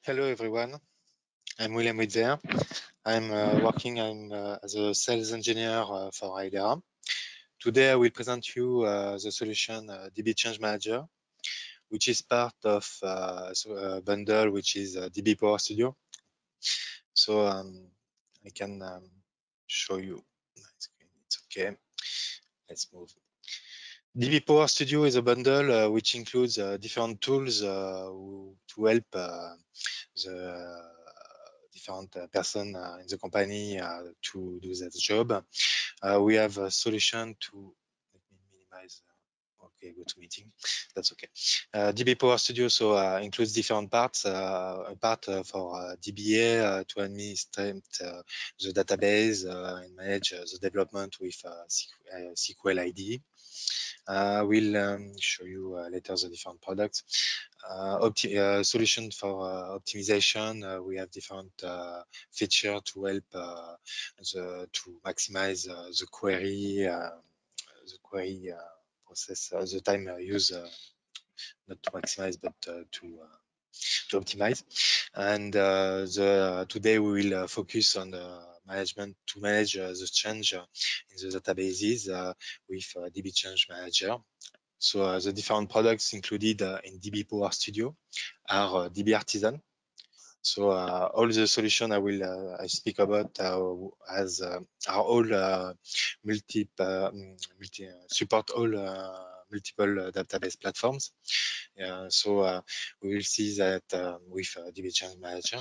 Hello everyone, I'm William Witzer. I'm working as a sales engineer for Idera. Today I will present you the solution DB Change Manager, which is part of a bundle which is DB Power Studio. So I can show you my screen. It's okay. Let's move. DB Power Studio is a bundle which includes different tools to help the different person in the company to do that job. We have a solution to, let me minimize, okay, go to meeting, that's okay. DB Power Studio includes different parts, a part for DBA to administrate the database and manage the development with SQL ID. We'll show you later the different products. Solution for optimization. We have different feature to help to maximize the query process, the time used, not to maximize, but to optimize. And today we will focus on the management to manage the change in the databases with DB Change Manager. So the different products included in DB Power Studio are DB Artisan. So all the solution I will I speak about are all support all multiple database platforms. So we will see that with DB Change Manager.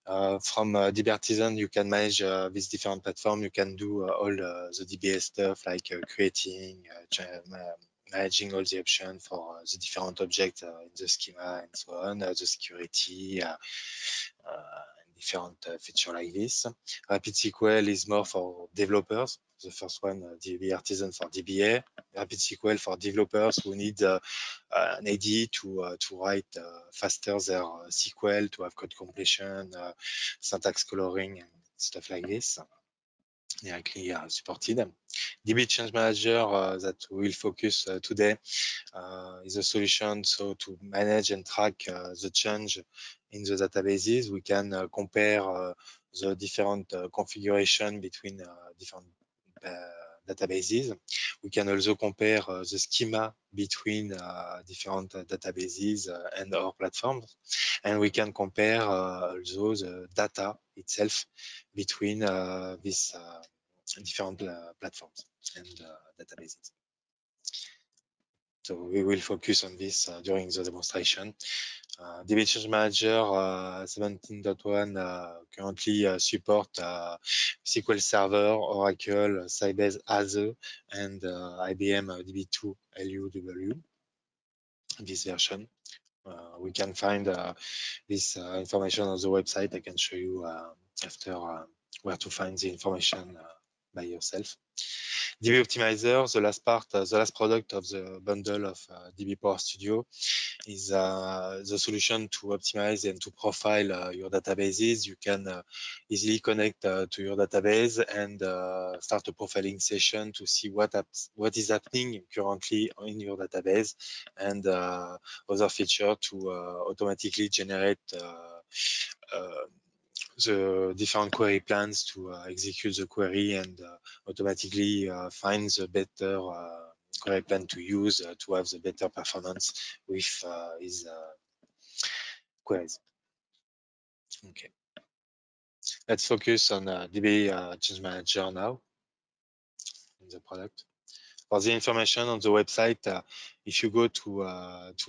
From DB Artisan, you can manage these different platforms. You can do all the DBA stuff like creating, managing all the options for the different objects in the schema and so on, the security, and different features like this. Rapid SQL is more for developers. The first one, DB Artisan for DBA. Rapid SQL for developers who need an IDE to write faster their SQL, to have code completion, syntax coloring, and stuff like this. Directly supported. DB Change Manager that we will focus today is a solution to manage and track the change in the databases. We can compare the different configuration between different databases. We can also compare the schema between different databases and our platforms, and we can compare also the data itself between these different platforms and databases. So we will focus on this during the demonstration. DB Change Manager 17.1 currently support SQL Server, Oracle, Sybase Azure, and IBM DB2 LUW. This version. We can find this information on the website. I can show you after where to find the information by yourself. DB Optimizer, the last product of the bundle of DB Power Studio, is the solution to optimize and to profile your databases. You can easily connect to your database and start a profiling session to see what is happening currently in your database, and other feature to automatically generate the different query plans to execute the query and automatically find the better query plan to use to have the better performance with his queries. Okay, let's focus on DB Change Manager now in the product. For the information on the website, if you go to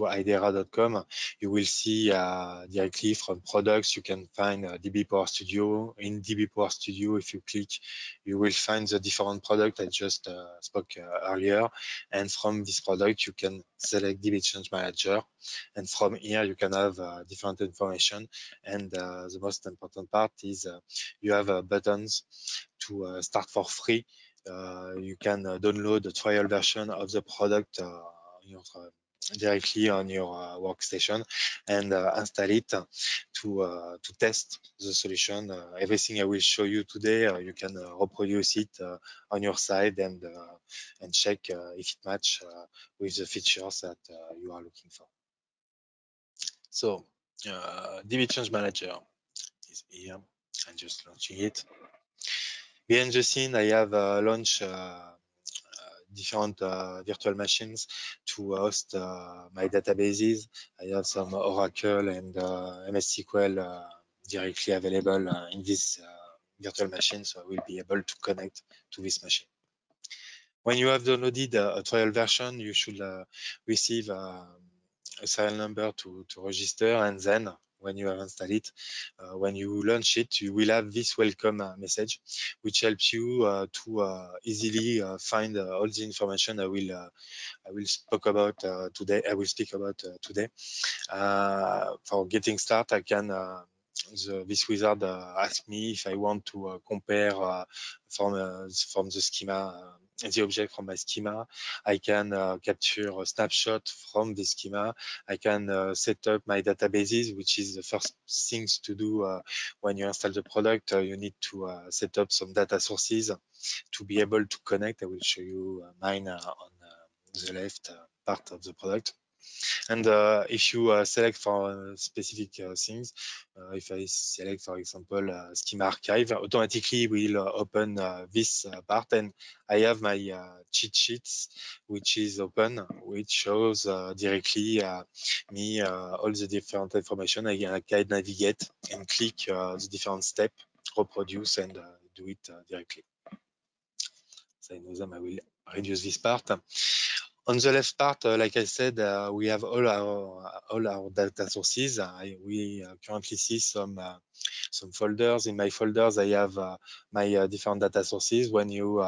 idera.com, you will see directly from products, you can find DB Power Studio. In DB Power Studio, if you click, you will find the different product I just spoke earlier. And from this product, you can select DB Change Manager. And from here, you can have different information. And the most important part is you have buttons to start for free. You can download the trial version of the product directly on your workstation and install it to test the solution. Everything I will show you today, you can reproduce it on your side and check if it matches with the features that you are looking for. So DB Change Manager is here. I'm just launching it. Behind the scene, I have launched different virtual machines to host my databases. I have some Oracle and MS SQL directly available in this virtual machine, so I will be able to connect to this machine. When you have downloaded a trial version, you should receive a serial number to register, and then when you have installed it, when you launch it, you will have this welcome message, which helps you to easily find all the information I will speak about today. Today. For getting started, I can this wizard asked me if I want to compare from the schema the object from my schema. I can capture a snapshot from the schema. I can set up my databases, which is the first things to do when you install the product. You need to set up some data sources to be able to connect. I will show you mine on the left part of the product. And if you select for specific things, if I select, for example, Schema Archive, automatically will open this part, and I have my cheat sheets, which is open, which shows directly me all the different information. I can navigate and click the different steps, reproduce, and do it directly. So I know them, I will reduce this part. On the left part, like I said, we have all our data sources. We currently see some folders. In my folders, I have my different data sources. When you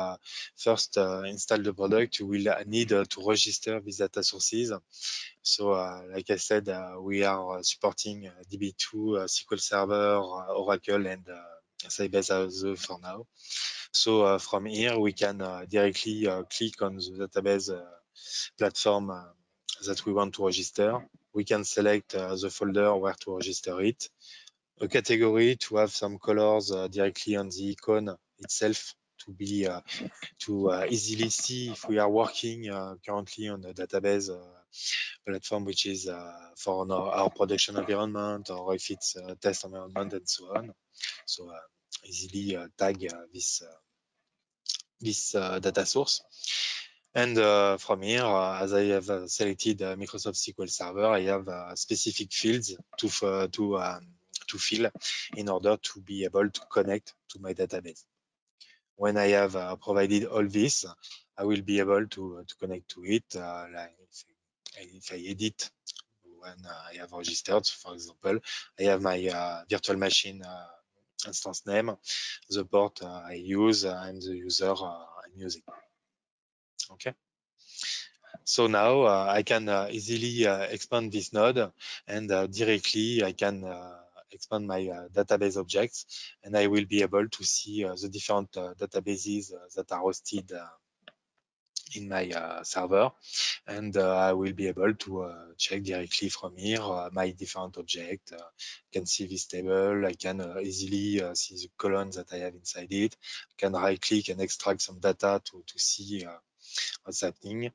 first install the product, you will need to register these data sources. So, like I said, we are supporting DB2, SQL Server, Oracle, and Sybase Azure for now. So from here, we can directly click on the database platform that we want to register. We can select the folder where to register it, a category to have some colors directly on the icon itself to be to easily see if we are working currently on a database platform which is for our production environment, or if it's a test environment, and so on. So easily tag this data source. And from here, as I have selected Microsoft SQL Server, I have specific fields to fill in order to be able to connect to my database. When I have provided all this, I will be able to connect to it. Like if I edit when I have registered, for example, I have my virtual machine instance name, the port I use, and the user I'm using. Okay. So now I can easily expand this node, and directly I can expand my database objects, and I will be able to see the different databases that are hosted in my server, and I will be able to check directly from here my different objects. I can see this table. I can easily see the columns that I have inside it. I can right click and extract some data to see what's happening,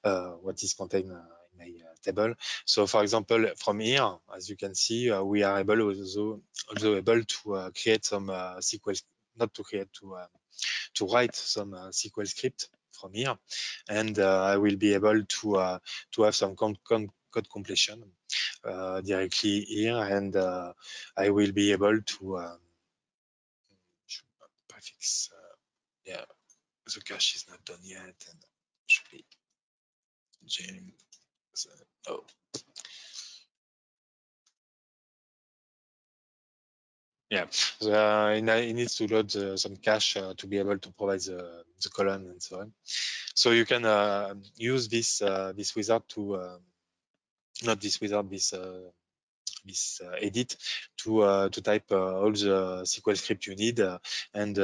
what is contained in my table. So for example, from here, as you can see, we are also able to create some SQL, not to create, to write some SQL script from here, and I will be able to have some code completion directly here, and I will be able to prefix. Yeah, the cache is not done yet, and should be James. Oh. Yeah, so, it needs to load some cache to be able to provide the column and so on. So you can use this this wizard to not this wizard, this edit to type all the SQL script you need and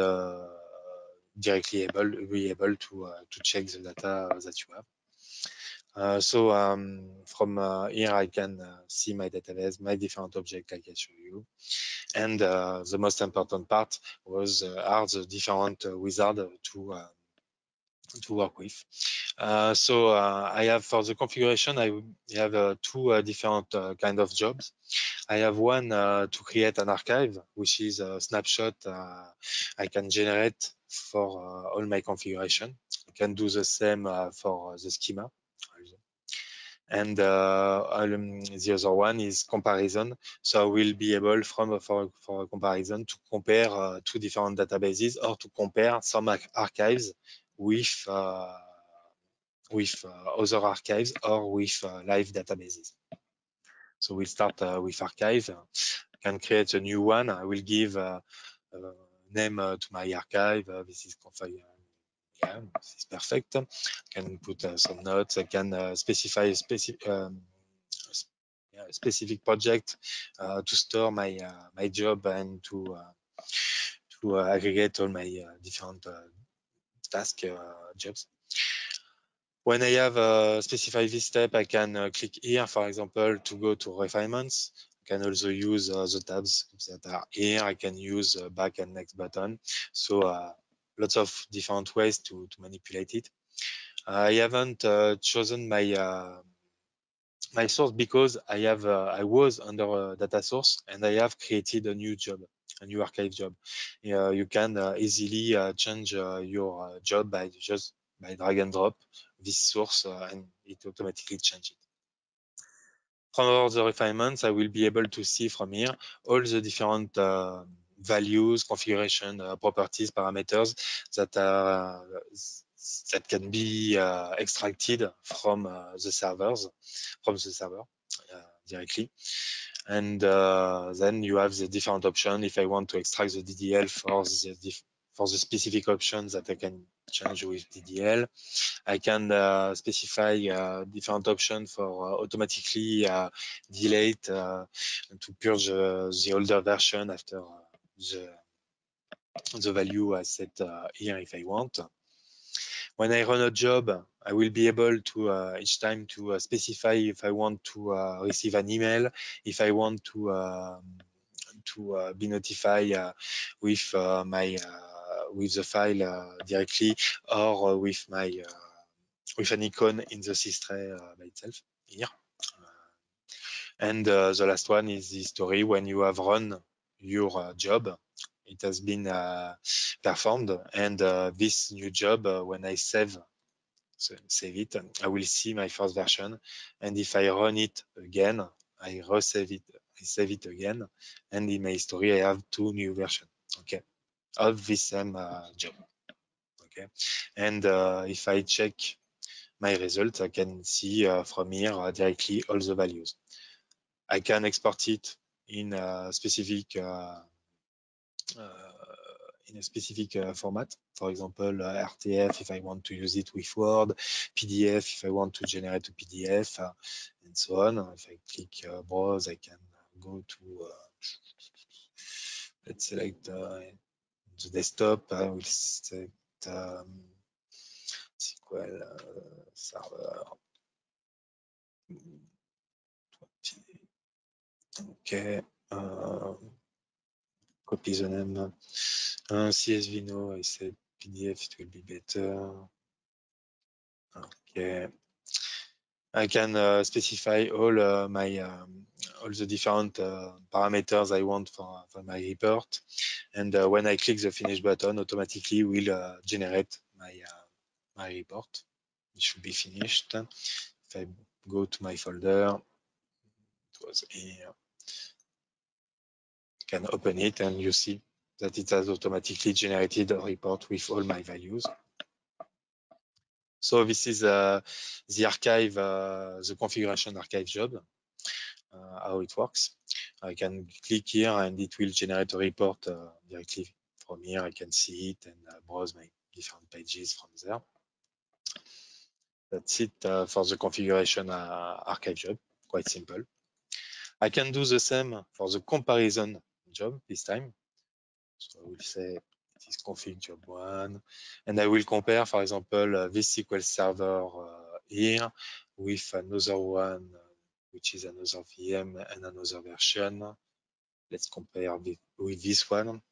directly be able to check the data that you have. So from here, I can see my database, my different objects, like I show you. And the most important part was are the different wizards to work with. So I have, for the configuration, I have two different kind of jobs. I have one to create an archive, which is a snapshot I can generate for all my configuration. I can do the same for the schema. And the other one is comparison. So I will be able for a comparison to compare two different databases or to compare some archives with other archives or with live databases. So we'll start with archive. I can create a new one. I will give a name to my archive. This is config. Yeah, this is perfect. I can put some notes. I can specify a specific project to store my job and to aggregate all my different task jobs. When I have specified this step, I can click here, for example, to go to refinements. I can also use the tabs that are here. I can use back and next button. So lots of different ways to manipulate it. I haven't chosen my source because I was under a data source and I have created a new job, a new archive job. You can easily change your job by drag and drop this source and it automatically changes it. From all the refinements, I will be able to see from here all the different values, configuration, properties, parameters that can be extracted from the server directly. And then you have the different options. If I want to extract the DDL for the specific options that I can change with DDL, I can specify different options for automatically delete to purge the older version after the value I set here if I want. When I run a job, I will be able to each time to specify if I want to receive an email, if I want to be notified with with the file directly or with an icon in the system by itself here. And the last one is the story when you have run your job. It has been performed, and this new job, when I save it, I will see my first version. And if I run it again, I save it again, and in my history I have two new versions. Okay, of this same job. Okay, and if I check my results, I can see from here directly all the values. I can export it in a specific format. For example, RTF if I want to use it with Word, PDF if I want to generate a PDF, and so on. If I click browse, I can go to let's select the desktop. I will select SQL Server. Okay. Copy the name. CSV no, I said PDF, it will be better. Okay. I can specify all all the different parameters I want for my report. And when I click the finish button, automatically will generate my report. It should be finished. If I go to my folder, it was here. I can open it and you see that it has automatically generated a report with all my values. So this is the archive, the configuration archive job, how it works. I can click here and it will generate a report directly from here. I can see it and browse my different pages from there. That's it for the configuration archive job, quite simple. I can do the same for the comparison job this time. So I will say it is config job 1, and I will compare, for example, this SQL Server here with another one, which is another VM and another version. Let's compare with this one.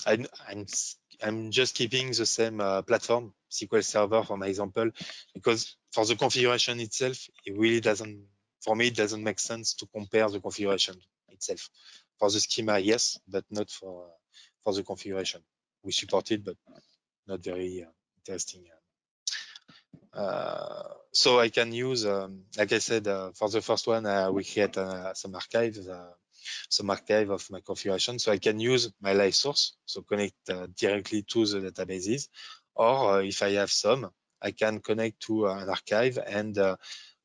I'm just keeping the same platform, SQL Server for my example, because for the configuration itself, it really doesn't, for me, it doesn't make sense to compare the configuration. itself. For the schema, yes, but not for the configuration. We support it, but not very interesting. So I can use, like I said, for the first one, we create some archive of my configuration. So I can use my live source, so connect directly to the databases, or if I have some, I can connect to an archive, and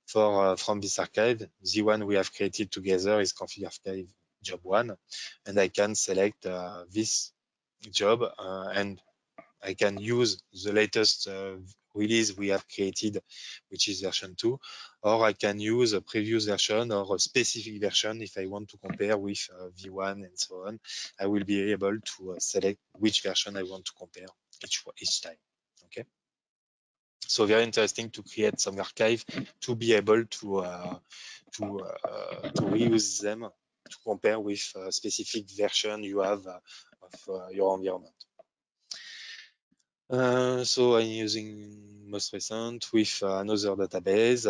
from this archive, the one we have created together is config archive job 1, and I can select this job, and I can use the latest release we have created, which is version 2, or I can use a previous version or a specific version if I want to compare with V1 and so on. I will be able to select which version I want to compare each time. Okay. So very interesting to create some archive to be able to reuse them to compare with a specific version you have of your environment. So I'm using most recent with another database.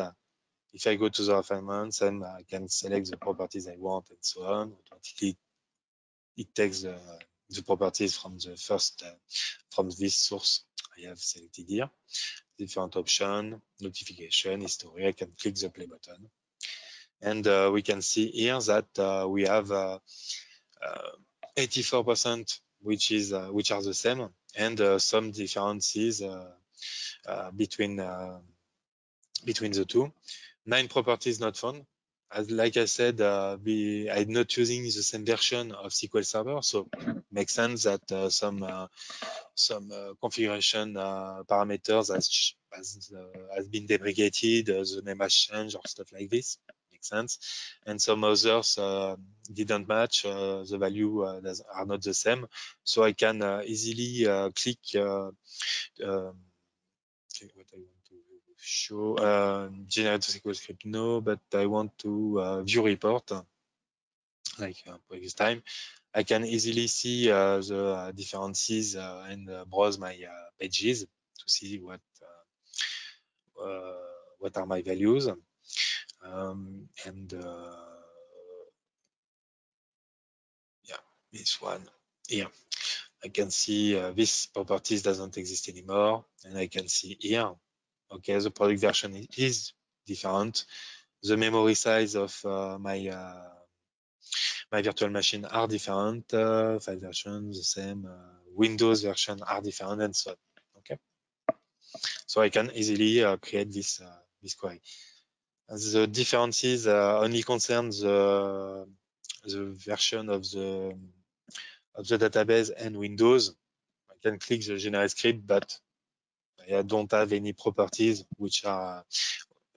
If I go to the refinements, then I can select the properties I want and so on. Automatically, it takes the properties from the first, from this source I have selected here. Different option, notification, history. I can click the play button. And we can see here that we have 84% which are the same, and some differences between the two. 9 properties not found. Like I said, I'm not using the same version of SQL Server, so it makes sense that some configuration parameters has been deprecated, the name has changed or stuff like this. Makes sense. And some others didn't match, the value are not the same. So I can easily click what I want to show, generate a SQL script, no, but I want to view report, like previous time. I can easily see the differences and browse my pages to see what are my values. And yeah, this one here. I can see this properties doesn't exist anymore, and I can see here, okay, the product version is different. The memory size of my virtual machine are different. File versions the same. Windows version are different, and so on. Okay, so I can easily create this query. The differences only concern the version of the database and Windows. I can click the generate script, but I don't have any properties which are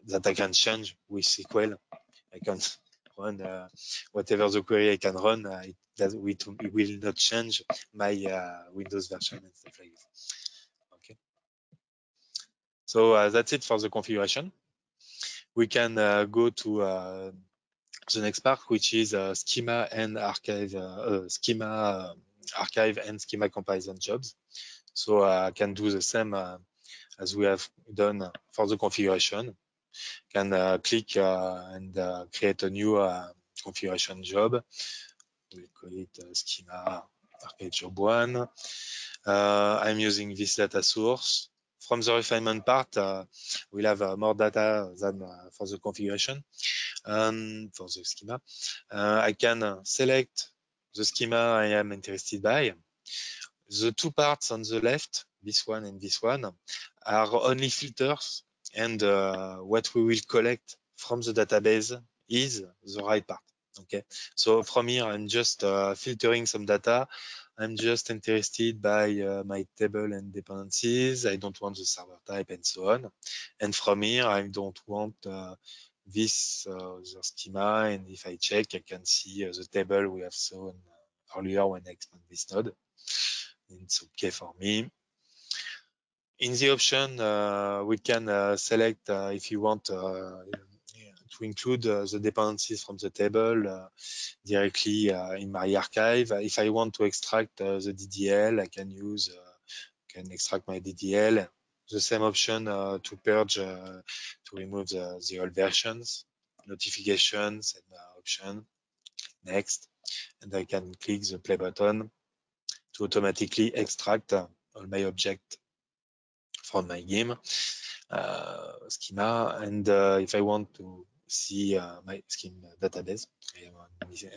that I can change with SQL. I can run whatever the query I can run. It will not change my Windows version and stuff like this. Okay. So that's it for the configuration. We can go to the next part, which is schema and archive, archive and schema comparison jobs. So I can do the same as we have done for the configuration. Can click and create a new configuration job. We'll call it schema archive job 1. I'm using this data source. From the refinement part, we'll have more data than for the configuration. For the schema, I can select the schema I am interested by. The two parts on the left, this one and this one, are only filters, and what we will collect from the database is the right part. Okay, so from here I'm just filtering some data. I'm just interested by my table and dependencies. I don't want the server type and so on. And from here I don't want this the schema, and if I check, I can see the table we have shown earlier when I expand this node. It's okay for me. In the option, we can select if you want to include the dependencies from the table directly in my archive. If I want to extract the DDL, I can use can extract my DDL. The same option to purge, to remove the old versions, notifications, and option. next, and I can click the play button to automatically extract all my object from my game schema. And if I want to see my scheme database, I am on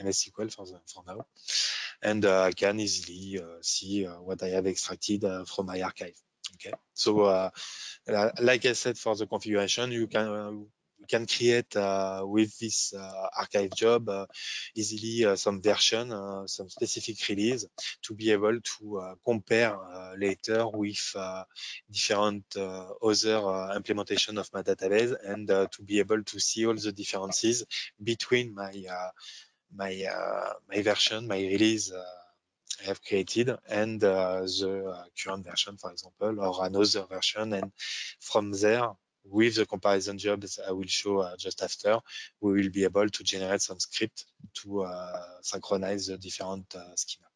MS SQL for now, and I can easily see what I have extracted from my archive. Okay, so like I said, for the configuration, you can create with this archive job easily some version, some specific release to be able to compare later with different other implementation of my database, and to be able to see all the differences between my version, my release I have created, and the current version, for example, or another version. And from there, with the comparison jobs I will show just after, we will be able to generate some script to synchronize the different schema.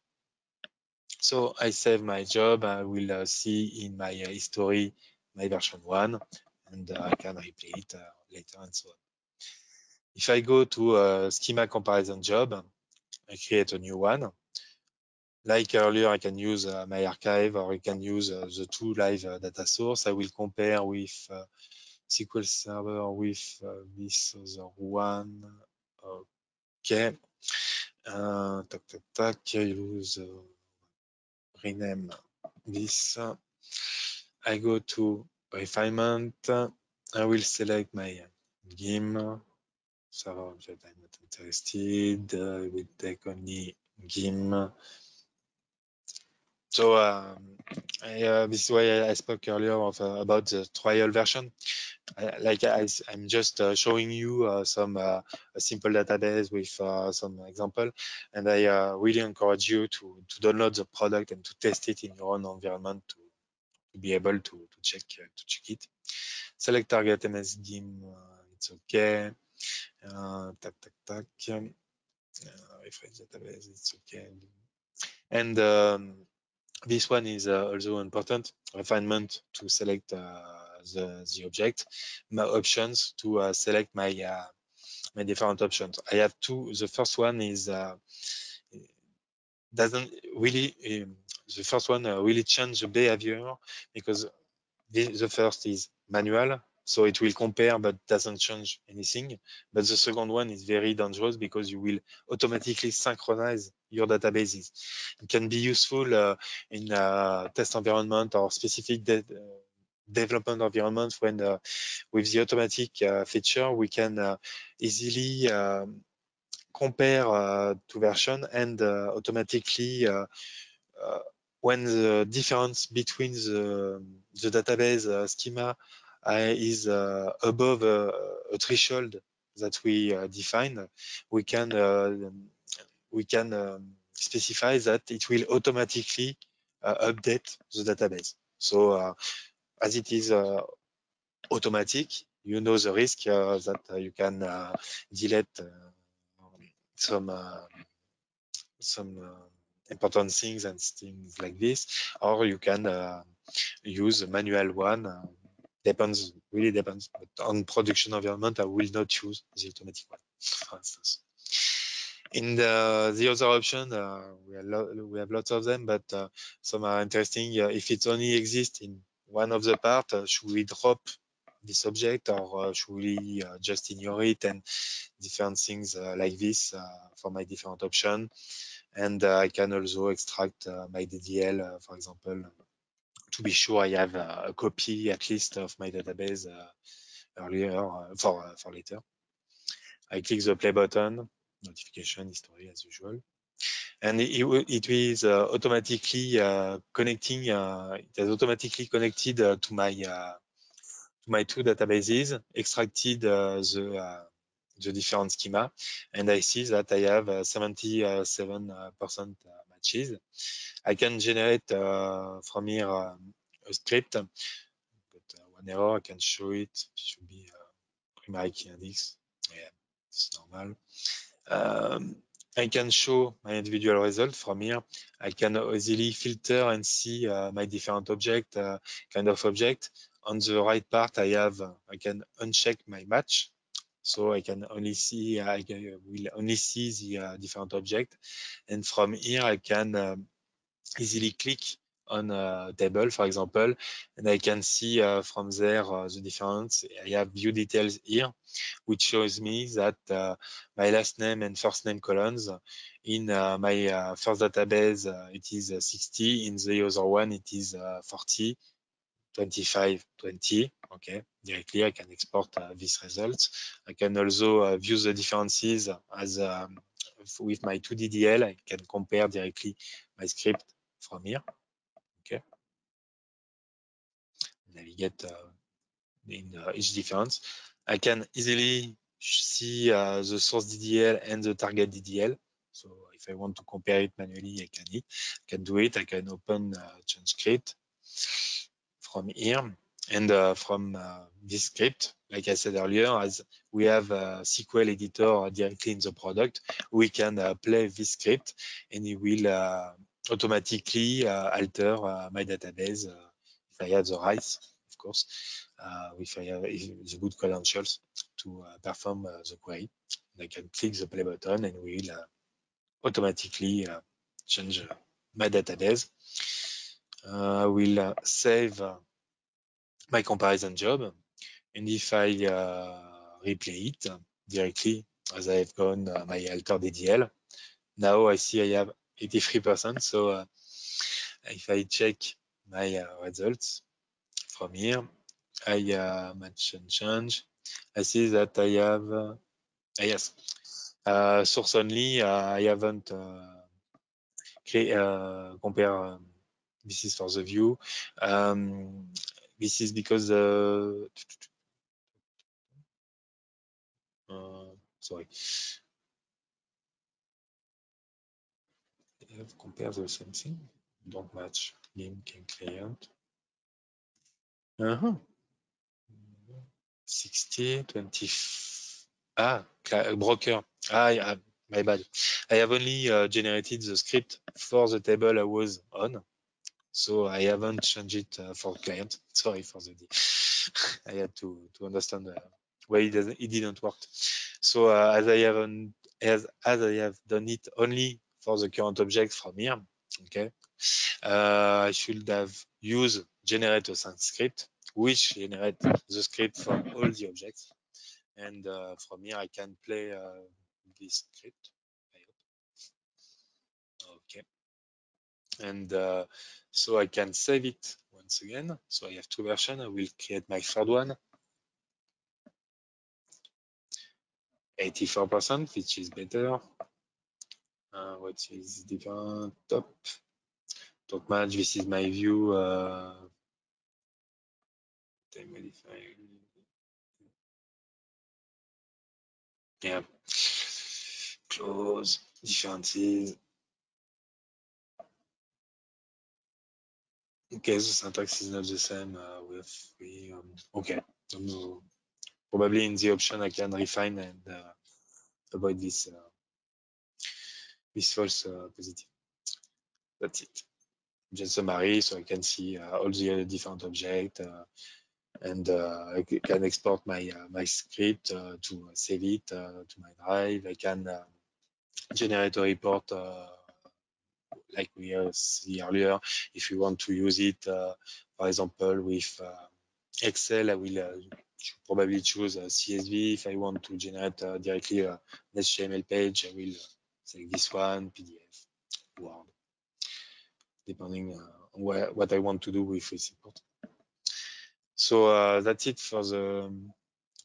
So I save my job. I will see in my history my version 1, and I can replay it later and so on. If I go to a schema comparison job, I create a new one. Like earlier, I can use my archive, or I can use the two live data source. I will compare with SQL Server with this other one. Okay. I use rename this. I go to refinement. I will select my GIM. Server object I'm not interested. I will take only GIM. So this is why I spoke earlier about the trial version. I'm just showing you some a simple database with some example, and I really encourage you to download the product and to test it in your own environment to be able to check it. Select target MS GIM, it's okay. Refresh database, it's okay. And this one is also important, refinement to select the object, my options to select my different options. I have two. The first one is doesn't really, the first one really change the behavior, because the first is manual, so it will compare but doesn't change anything. But the second one is very dangerous because you will automatically synchronize your databases. It can be useful in test environment or specific development environment when with the automatic feature, we can easily compare two version and automatically when the difference between the database schema is above a threshold that we define, we can specify that it will automatically update the database. So as it is automatic, you know the risk that you can delete some important things and things like this, or you can use a manual one. Really depends. But on production environment, I will not use the automatic one, for instance. In the other option, we have lots of them, but some are interesting. If it only exists in one of the part, should we drop this object, or should we just ignore it, and different things like this for my different option. And I can also extract my DDL, for example, to be sure I have a copy at least of my database earlier for later. I click the play button, notification history as usual, and it is automatically connecting. It has automatically connected to my two databases, extracted the different schema, and I see that I have 77% matches. I can generate from here a script, but one error, I can show it. It should be primary key index. Yeah, it's normal. I can show my individual result from here. I can easily filter and see my different object, kind of object. On the right part, I can uncheck my match. So I can only see, will only see the different object. And from here, I can easily click on a table, for example, and I can see from there the difference. I have view details here, which shows me that my last name and first name columns in my first database, it is 60. In the other one, it is 40. 25, 20. Okay, directly I can export these results. I can also view the differences as with my 2DDL. I can compare directly my script from here. Okay, navigate in each difference. I can easily see the source DDL and the target DDL. So if I want to compare it manually, I can do it. I can open change script from here. And from this script, like I said earlier, as we have a SQL editor directly in the product, we can play this script and it will automatically alter my database if I have the rights, of course, if I have the good credentials to perform the query. And I can click the play button and we will automatically change my database. I will save my comparison job. And if I replay it directly, as I have gone my alter DDL, now I see I have 83%. So if I check my results from here, I match and change. I see that I have, yes, source only. I haven't compare. This is for the view. This is because sorry. Compare the same thing. Don't match link and client. 60, 20. Broker. Yeah, my bad. I have only generated the script for the table I was on. So I haven't changed it for client. Sorry for the D. I had to understand why it didn't work. So as I have done it only for the current object from here, okay, I should have used generate a sync script, which generate the script for all the objects. And from here, I can play this script. Okay. And so I can save it once again. So I have two versions. I will create my third one. 84%, which is better. What is different? Top. Don't match. This is my view. Modify. Yeah. Close. Differences. Okay, the syntax is not the same with the, okay. Probably in the option I can refine and avoid this false positive. That's it. Just summary, so I can see all the different objects and I can export my script to save it to my drive. I can generate a report like we see earlier. If you want to use it, for example, with Excel, I will probably choose CSV. If I want to generate directly an HTML page, I will select this one, PDF, Word, depending on what I want to do with this report. So that's it for the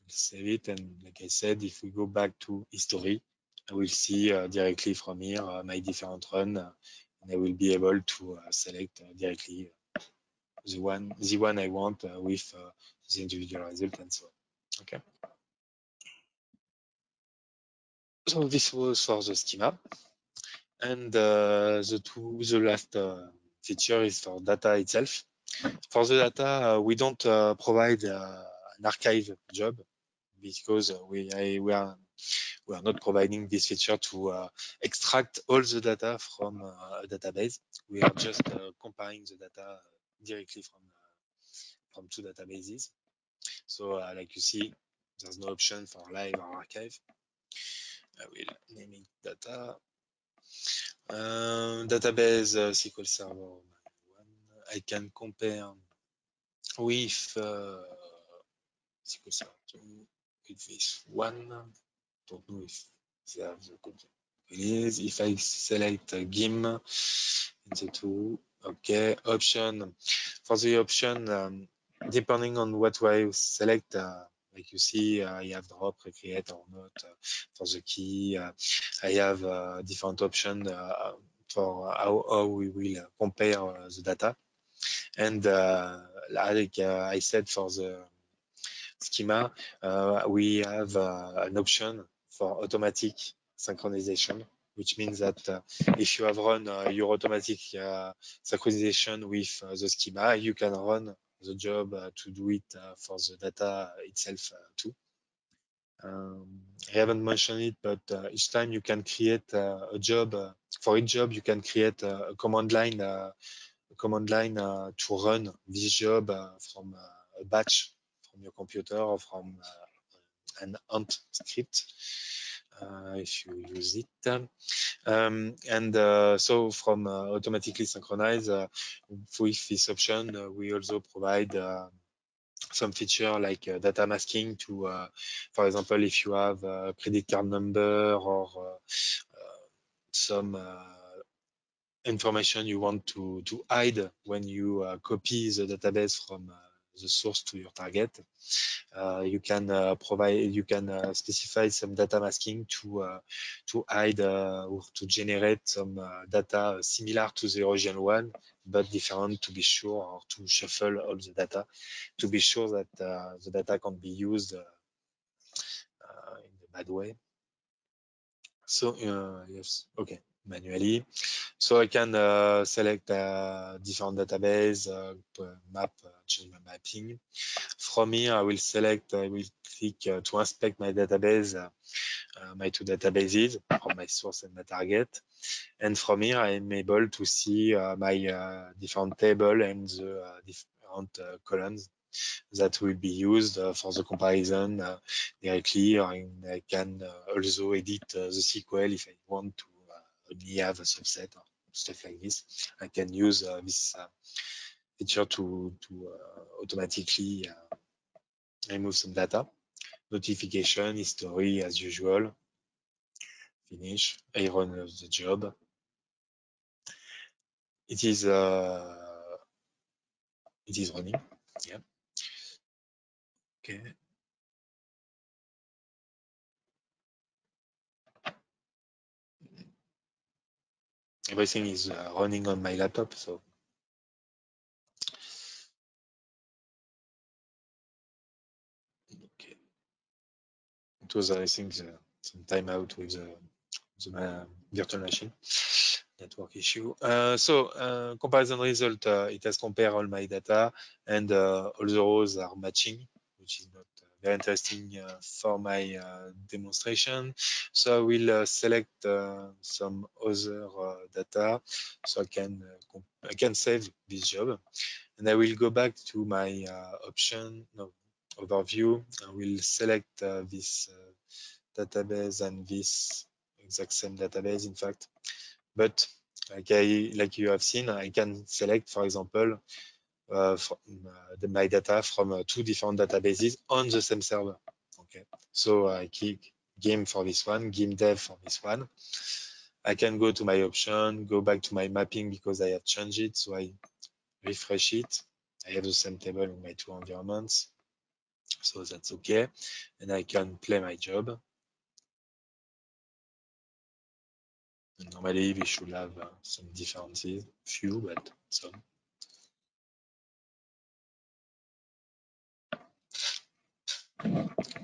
save it. And like I said, if we go back to history, I will see directly from here my different run, and I will be able to select directly the one I want with the individual result and so on. Okay. So this was for the schema, and the last feature is for data itself. For the data, we don't provide an archive job because we are not providing this feature to extract all the data from a database. We are just comparing the data directly from two databases. So like you see, there's no option for live or archive. I will name it data. Database SQL Server. I can compare with SQL Server 2 with this one. Don't know if they have the good release. If I select GIM in the two, okay, option. For the option, depending on what way you select, like you see, I have drop, recreate or not for the key. I have different options for how we will compare the data. And like I said, for the schema, we have an option for automatic synchronization, which means that if you have run your automatic synchronization with the schema, you can run the job to do it for the data itself too. I haven't mentioned it, but each time you can create a job. For each job, you can create a command line to run this job from a batch from your computer or from an Ant script if you use it. So from automatically synchronize with this option, we also provide some feature like data masking to, for example, if you have a credit card number or some information you want to hide when you copy the database from the source to your target. You can specify some data masking to hide or to generate some data similar to the original one, but different to be sure, or to shuffle all the data to be sure that the data can be used in a bad way. So yes, okay, manually. So I can select different database, map, change my mapping. From here, I will click to inspect my database, my two databases from my source and my target. And from here, I am able to see my different table and the different columns that will be used for the comparison directly. Or I can also edit the SQL if I want to only have a subset or stuff like this. I can use this feature to automatically remove some data. Notification, history as usual. Finish. I run the job. It is running. Yeah. Okay. Everything is running on my laptop, so okay. It was, I think, some timeout with the virtual machine network issue. So comparison result, it has compared all my data, and all the rows are matching, which is not very interesting for my demonstration. So I will select some other data, so I can save this job, and I will go back to my overview. I will select this database and this exact same database, in fact. But like you have seen, I can select, for example, my data from two different databases on the same server. Okay, so I click GIM for this one, GIM dev for this one. I can go to my option, go back to my mapping because I have changed it. So I refresh it. I have the same table in my two environments. So that's okay. And I can play my job. And normally we should have some differences, few, but some.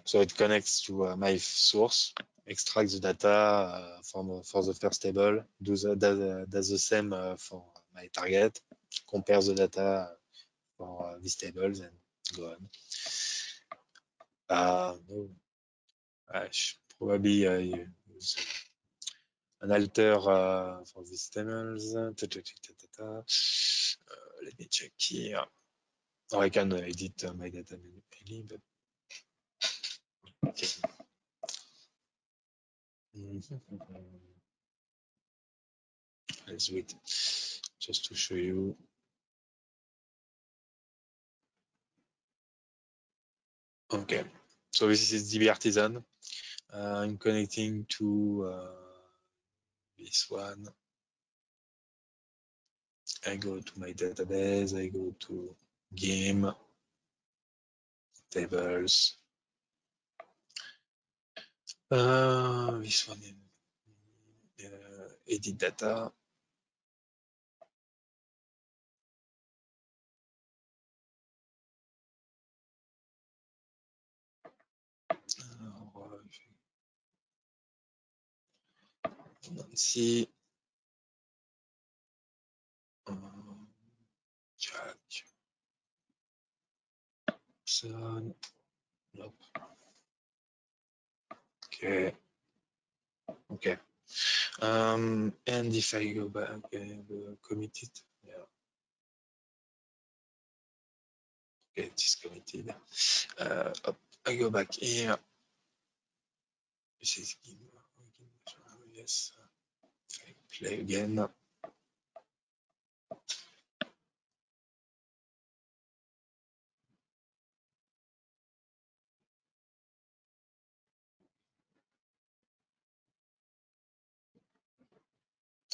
So it connects to my source, extracts the data for the first table, does the same for my target, compares the data for these tables, and go on. No, probably use an alter for these tables. Let me check here. Or I can edit my data manually, but Okay. Let's do it just to show you. Okay, so this is DB Artisan. I'm connecting to this one. I go to my database, I go to game, tables. This one in edit data. Nancy. Jack. Son. Nope. Okay. Okay. And if I go back, committed. Yeah. Okay, it is committed. Up, I go back here. This is yes. I play again.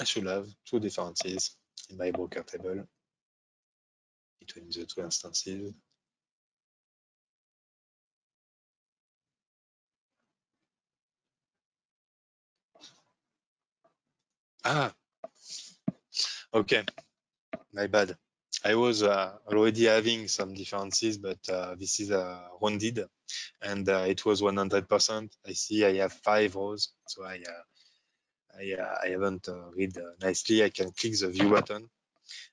I should have two differences in my broker table between the two instances. Ah, okay, my bad. I was already having some differences, but this is rounded, and it was 100%. I see I have 5 rows, so I haven't read nicely. I can click the view button,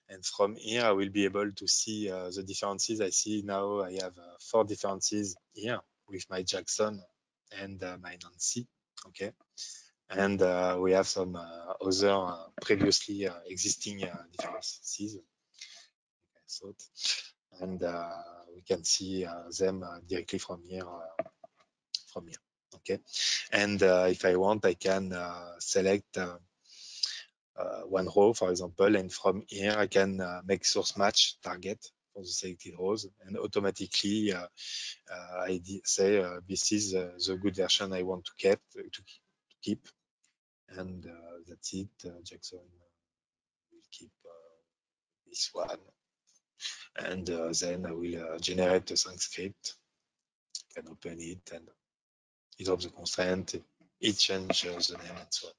and from here I will be able to see the differences. I see now I have 4 differences here with my Jackson and my Nancy. Okay, and we have some other previously existing differences. I thought, and we can see them directly from here. Okay, and if I want, I can select one row, for example, and from here I can make source match target for the selected rows, and automatically I say this is the good version I want to keep, and that's it. Jackson will keep this one, and then I will generate a sync script. Can open it, and it drops the constraint. It changes the name and so on.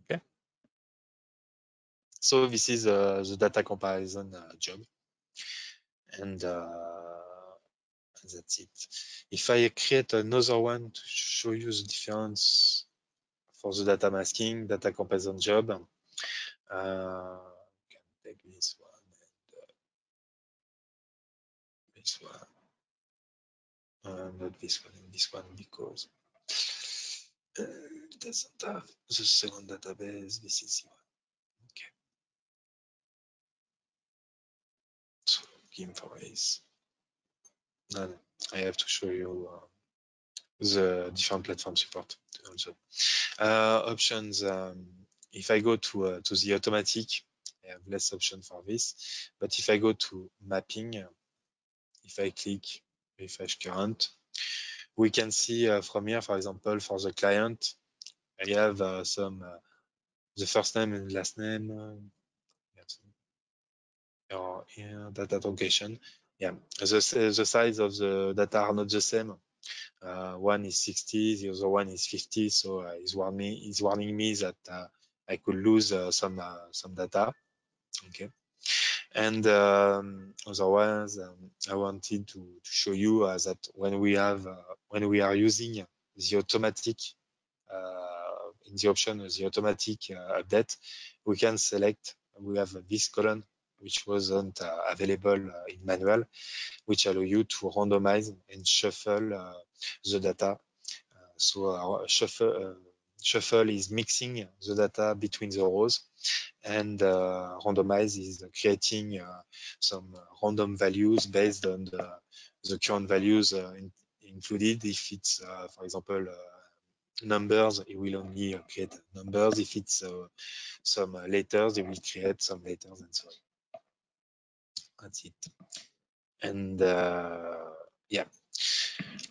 Okay. So this is the data comparison job, and that's it. If I create another one to show you the difference for the data masking, data comparison job, can take this one and this one, not this one and this one because it doesn't have the second database. This is the one. Okay. So game for race. Then I have to show you the different platform support also. Options. If I go to the automatic, I have less option for this. But if I go to mapping, if I click refresh current, we can see from here, for example, for the client, I have some the first name and last name. Or here, data location. Yeah, the size of the data are not the same. One is 60, the other one is 50. So it's warning me that I could lose some data. Okay. And otherwise, I wanted to show you that when we are using the automatic in the option the automatic update, we can select. We have this column which wasn't available in manual, which allow you to randomize and shuffle the data. So our shuffle is mixing the data between the rows, and randomize is creating some random values based on the current values included. If it's, for example, numbers, it will only create numbers. If it's some letters, it will create some letters and so on. That's it. And yeah.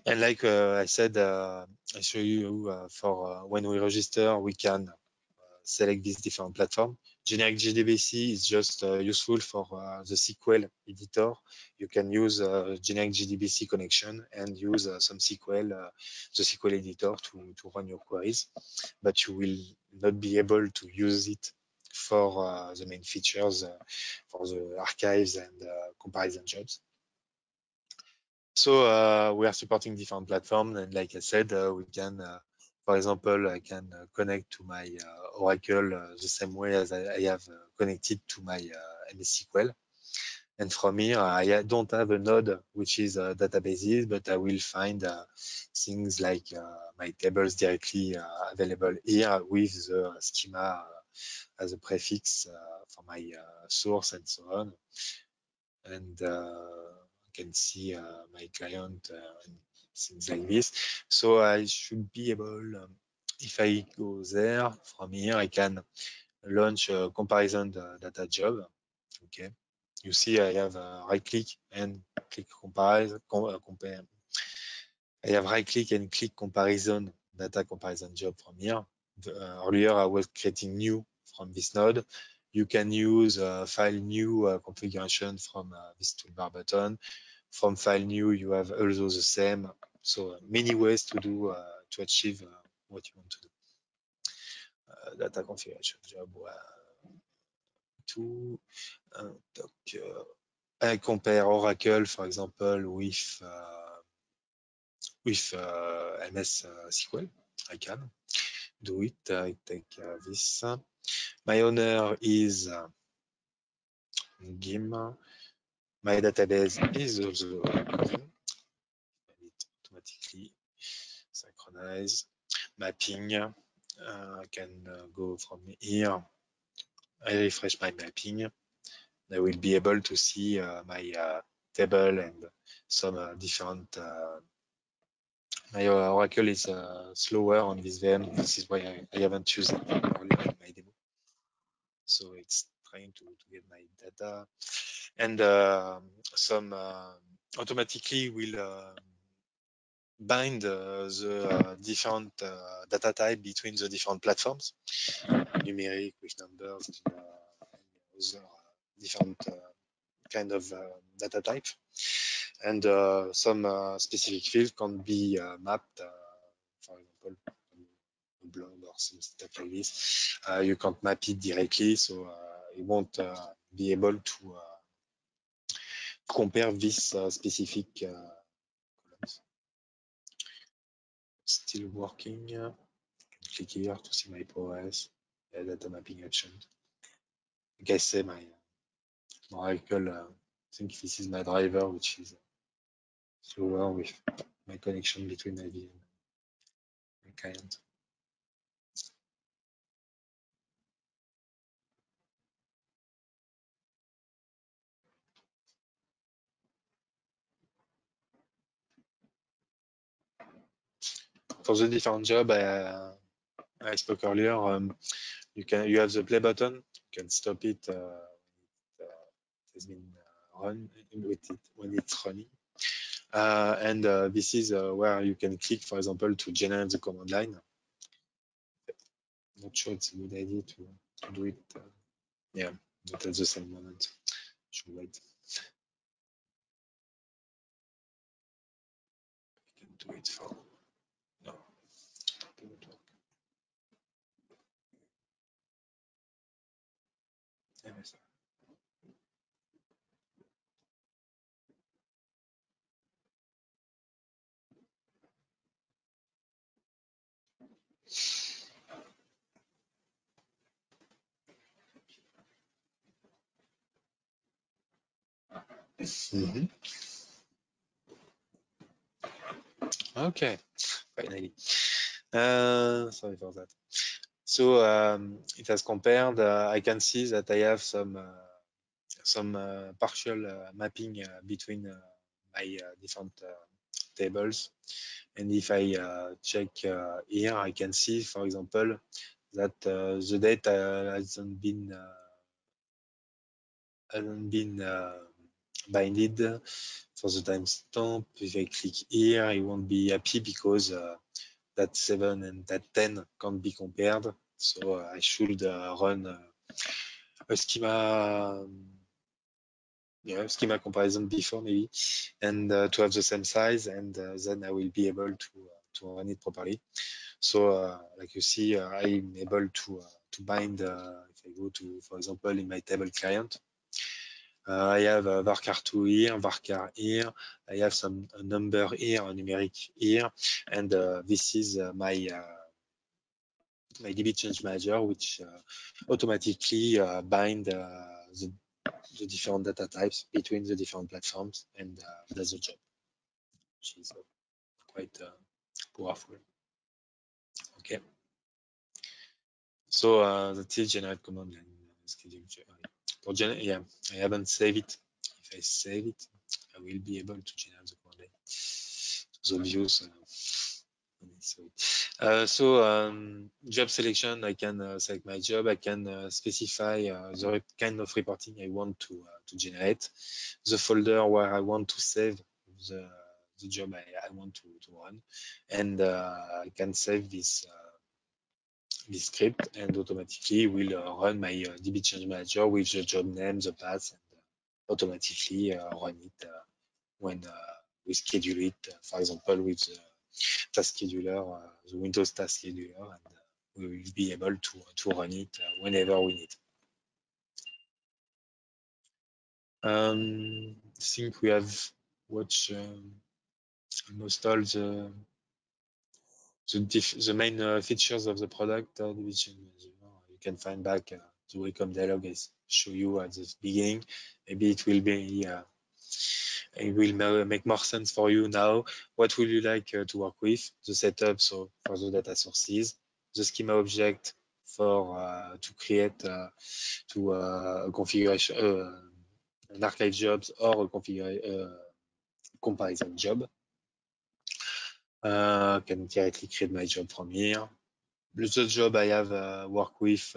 And like I said, I show you for when we register, we can select these different platforms. Generic JDBC is just useful for the SQL editor. You can use generic JDBC connection and use some SQL, the SQL editor to run your queries, but you will not be able to use it for the main features for the archives and comparison jobs. So we are supporting different platforms, and like I said, we can, for example, I can connect to my Oracle the same way as I have connected to my MS SQL. And from here, I don't have a node which is databases, but I will find things like my tables directly available here with the schema as a prefix for my source and so on. And can see my client and things like this. So I should be able, if I go there, from here, I can launch a comparison data job. Okay. You see, I have right click and click compare. I have right click and click comparison data comparison job from here. Earlier, I was creating new from this node. You can use file new configuration from this toolbar button. From file new, you have also the same. So many ways to do to achieve what you want to do. Data configuration job 2. I compare Oracle, for example, with MS SQL. I can do it. I take this. My owner is GIM. My database is also coming. It automatically synchronize. Mapping. I can go from here. I refresh my mapping. I will be able to see my table and some different. My Oracle is slower on this VM. This is why I haven't used it earlier in my demo. So it's trying to get my data, and some automatically will bind the different data type between the different platforms, numeric with numbers, and other different kind of data type. And some specific field can be mapped, for example, a blog or some stuff like this. You can't map it directly, so it won't be able to compare this specific columns. Still working. Click here to see my progress. Data mapping action. Like I say, my Oracle, I think this is my driver, which is slower with my connection between IB and my client. For the different job I spoke earlier, you have the play button. You can stop it. It has been run when it's running. And this is where you can click, for example, to generate the command line. Not sure it's a good idea to do it. Yeah, not at the same moment. Should wait. I can do it for no. MS. Mm-hmm. Okay, finally. Sorry for that. So it has compared. I can see that I have some partial mapping between my different tables. And if I check here, I can see, for example, that the data hasn't been binded for the timestamp. If I click here, I won't be happy because that 7 and that 10 can't be compared. So I should run a schema comparison before maybe, and to have the same size, and then I will be able to run it properly. So like you see, I'm able to bind if I go to, for example, in my table client. I have a varchar2 here, varchar here. I have a number here, a numeric here, and this is my DB change manager, which automatically bind the different data types between the different platforms, and does the job, which is quite powerful. Okay. So that's it, generate command line schedule. Yeah, I haven't saved it. If I save it, I will be able to generate the command line. The views. Job selection, I can select my job. I can specify the kind of reporting I want to generate, the folder where I want to save the job I want to run, and I can save this script, and automatically will run my DB Change Manager with the job name, the path, and automatically run it when we schedule it, for example, with the task scheduler, the Windows task scheduler, and we will be able to run it whenever we need. I think we have watched almost all the main features of the product. DB Change Manager. You can find back the welcome dialog I show you at the beginning. Maybe it will make more sense for you now. What would you like to work with? The setup, so for the data sources, the schema object for to create a configuration, an archive jobs or a comparison job. Can directly create my job from here. The job I have worked with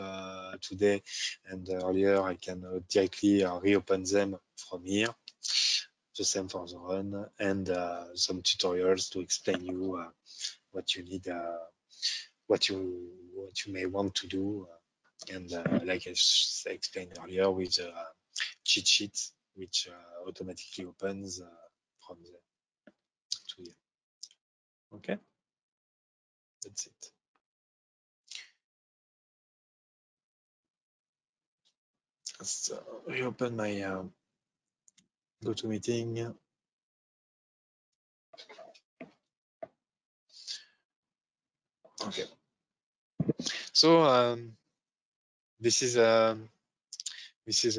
today and earlier, I can directly reopen them from here. The same for the run, and some tutorials to explain you what you need, what you may want to do, and like I explained earlier, with cheat sheet, which automatically opens from there to here. Okay, that's it. Let's reopen my GoToMeeting. Okay, so this is a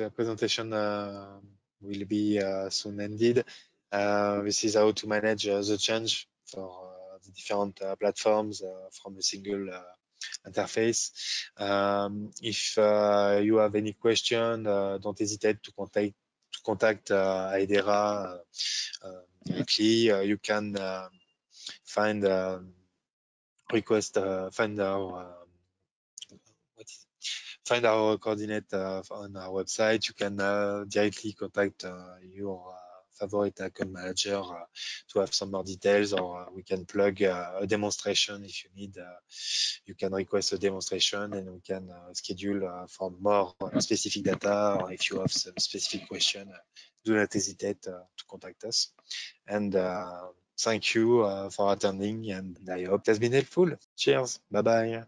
presentation will be soon ended. This is how to manage the change for the different platforms from a single interface. If you have any question, don't hesitate to contact Idera directly. You can find find our coordinate on our website. You can directly contact your favorite account manager to have some more details, or we can plug a demonstration if you need. You can request a demonstration, and we can schedule for more specific data, or if you have some specific question, do not hesitate to contact us. And thank you for attending, and I hope it has been helpful. Cheers. Bye bye.